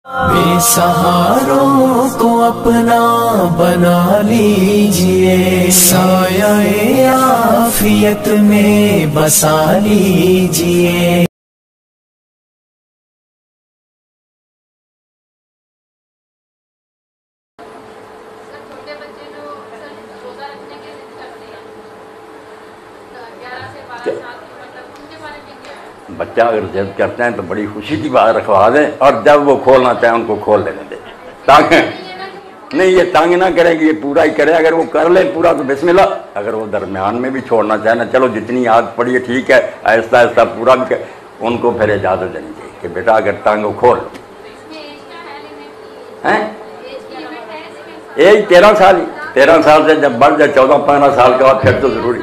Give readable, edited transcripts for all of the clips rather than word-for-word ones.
بے سہاروں کو اپنا بنا لیجئے، سایہ عافیت میں بسا لیجئے۔ بچہ اگر ضد کرتے ہیں تو بڑی خوشی کی بات رکھوا دیں، اور جب وہ کھولنا چاہیں ان کو کھول لینے دیں۔ تانگ نہیں، یہ تانگ نہ کریں کہ یہ پورا ہی کرے، اگر وہ کر لیں پورا تو بسم اللہ۔ اگر وہ درمیان میں بھی چھوڑنا چاہیں نا، چلو جتنی عادت پڑی ہے ٹھیک ہے، آہستہ آہستہ پورا بھی ان کو پھر اجازت دینی چاہیے کہ بیٹا اگر تانگ ہو کھول لو۔ ایج 13 سال ہی، 13 سال سے جب بڑھ جائے 14-15 سال کے بعد پھر تو ضروری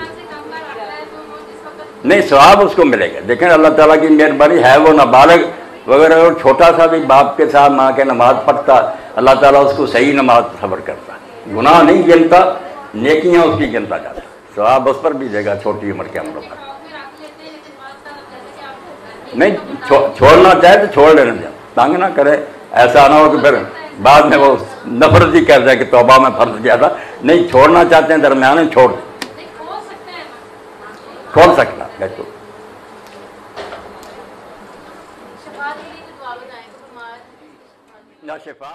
نہیں، ثواب اس کو ملے گا۔ دیکھیں اللہ تعالیٰ کی مہربانی ہے، وہ نابالغ وغیرہ اگر چھوٹا سا بھی باپ کے ساتھ ماں کے نماز پڑھتا، اللہ تعالیٰ اس کو صحیح نماز تصور کرتا، گناہ نہیں گنتا، نیکیاں اس کی گنتا جاتا، ثواب اس پر بھی دے گا چھوٹی عمر کے عملوں پر۔ نہیں چھوڑنا چاہے تو چھوڑ لینا چاہے، تنگ نہ کرے، ایسا نہ ہو کہ پھر بعد میں وہ نفرت ہی کر جائے کہ توبہ میں فرض کیا تھا۔ نہیں، چھوڑنا چاہتے ہیں درمیان میں چھوڑ کھول سکتا بالکل۔ شفا